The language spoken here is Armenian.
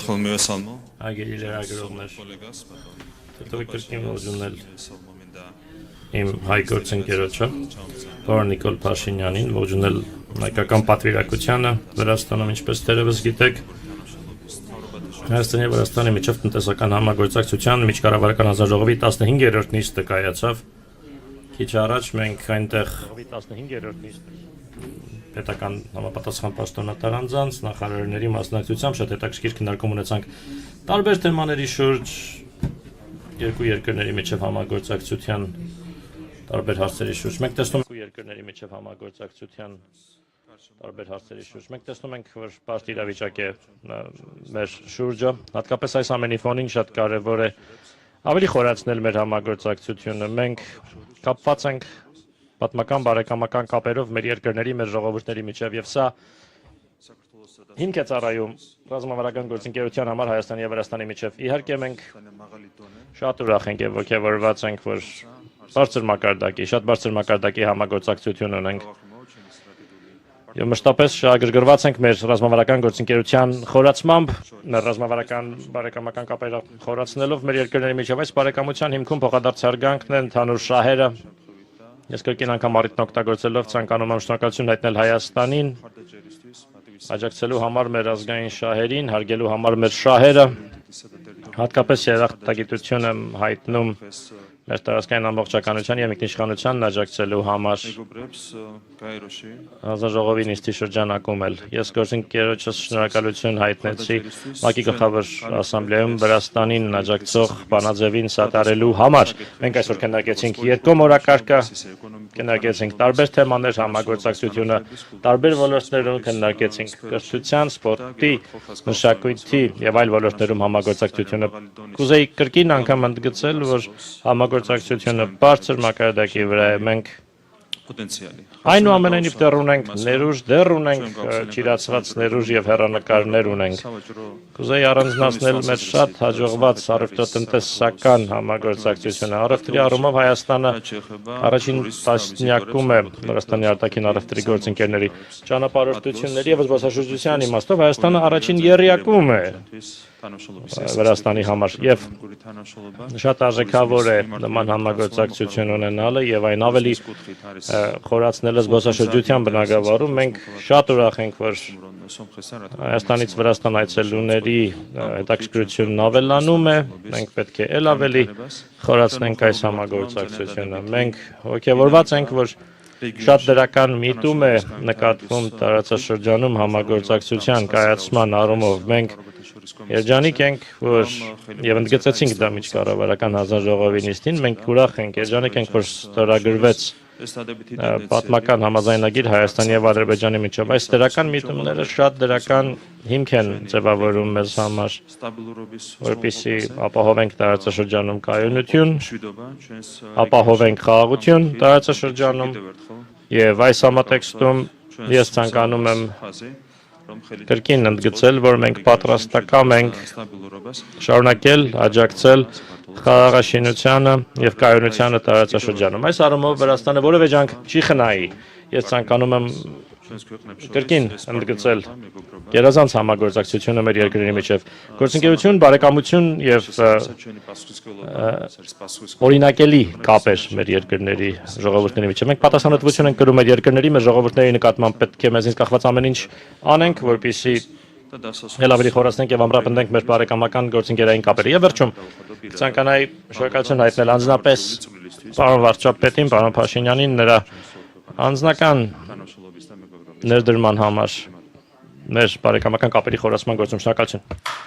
Ագելի լրագրողներ, թվի կրկին ողջունել իմ հայ գործընկերոջը, պարոն Նիկոլ Փաշինյանին, ողջունել հայկական պատվիրակությանը Վրաստանում, ինչպես դերևս գիտեք, Հայաստանի և Վրաստանի միջև տնտեսական համագործակցության միջկառավարական հանձնաժողովի 15-րդ նիստը կայացավ։ Քիչ առաջ մենք այնտեղ 15-րդ նիստը պետական համապատասխան պաշտոնատար անձանց, նախարարների մասնակցությամբ շատ հետաքրքիր քննարկում ունեցանք տարբեր թեմաների շուրջ, երկու երկրների միջև համագործակցության տարբեր հարցերի շուրջ։ Մենք տեսնում ենք, որ բարդ իրավիճակ է մեր շուրջը, հատկապես այս ամենի ֆոնին շատ կարևոր է ավելի խորացնել մեր համագործակցությունը։ Մենք կապված ենք պատմական բարեկամական կապերով մեր երկրների, մեր ժողովուրդների միջև, եւ սա հիմք է ծառայում ռազմավարական գործընկերության համար Հայաստանի եւ Վրաստանի միջև։ Իհարկե մենք շատ ուրախ ենք եւ ոգևորված ենք, որ շատ բարձր մակարդակի համագործակցություն ունենք։ Եվ մշտապես շահագրգռված ենք մեր ռազմավարական գործընկերության խորացմամբ, մեր ռազմավարական բարեկամական կապերը խորացնելով մեր երկրների միջև։ Այս բարեկամության հիմքում փոխադարձ հարգանքն է, ընդհանուր շահերը։ Ես կրկին անգամ առիթն օգտագործելով ցանկանում եմ շնորհակալություն հայտնել Հայաստանին, աջակցելու համար մեր ազգային շահերին, հարգելու համար մեր շահերը, հատկապես երախտագիտություն եմ հայտնում մեր տարածքային ամբողջականության եւ ինքնիշխանությանն աջակցելու համար հանձնաժողովի նիստի շրջանակում էլ։ Ես գործընկերոջս շնորհակալություն հայտնեցի ՄԱԿ-ի գլխավոր ասամբլեայում Վրաստանին աջակցող բանաձևին սատարելու համար։ Մենք այսօր քննարկեցինք երկկողմ օրակարգը, քննարկեցինք տարբեր թեմաներ, համագործակցությունը տարբեր ոլորտներում, քննարկեցինք կրթության, սպորտի, մշակույթի եւ այլ ոլորտներում համագործակցությունը։ Կուզեի կրկին անգամ ընդգծել, որ համագործակցությունը բարձր մակարդակի վրա է։ Մենք այնուամենայնիվ դեռ ունենք ներուժ, դեռ ունենք ճիրացված ներուժ եւ հեռանկարներ ունենք։ Կուզեի առանձնացնել մեր շատ հաջողված առևտրատնտեսական համագործակցությունը։ Առևտրի առումով Հայաստանը առաջին տասնյակում է Վրաստանի արտաքին առևտրի գործընկերների ճանապարհորդությունների եւ զբոսաշրջության իմաստով Հայաստանը առաջին եռյակում է Վրաստանի համար եւ շատ արժեքավոր է նման համագործակցություն ունենալը եւ այն ավելի խորացնելը զբոսաշրջության բնագավառում։ Մենք շատ ուրախ ենք, որ Հայաստանից Վրաստան այցելուների հետաքրքրությունն ավելանում է։ Մենք պետք է ել ավելի խորացնենք այս համագործակցությունը։ Մենք ոգևորված ենք, որ շատ դրական միտում է նկատվում տարածաշրջանում համագործակցության կայացման առումով։ Մենք երջանիկ ենք, որ եւ ընդգծեցինք դա միջկառավարական հանձնաժողովի նիստին, մենք ուրախ ենք, երջանիկ ենք, որ ստորագրվեց պատմական համաձայնագիր Հայաստանի եւ Ադրբեջանի միջև։ Այս դրական միտումները շատ դրական հիմք են ձևավորում մեզ համար, որպեսզի ապահովենք տարածաշրջանում կայունություն, ապահովենք խաղաղություն տարածաշրջանում եւ այս համատեքստում ես ցանկանում եմ կրկին ընդգծել, որ մենք պատրաստակամ ենք շարունակել աջակցել խաղաղաշինությանը եւ կայունությանը տարածաշրջանում։ Այս առումով Վրաստանը որևէ ջանք չի խնայի։ Ես ցանկանում եմ կրկին ընդգծել գերազանց համագործակցությունը մեր երկրների միջև։ Գործընկերություն, բարեկամություն եւ օրինակելի կապեր մեր երկրների ժողովուրդների միջև։ Մենք պատասխանատվություն ենք կրում մեր երկրների, մեր ժողովուրդների նկատմամբ պետք է մեզնից կախված ամեն ինչ անենք, որպեսզի ել ավելի խորացնենք եւ ամրապնդենք մեր բարեկամական գործընկերային կապերը։ Եվ վերջում ցանկանայի շնորհակալություն հայտնել անձնապես պարոն վարչապետին, պարոն Փաշինյանին, նրա անձնական ներդրման համար մեր բարեկամական կապերի խորացման գործում։ Շնորհակալություն։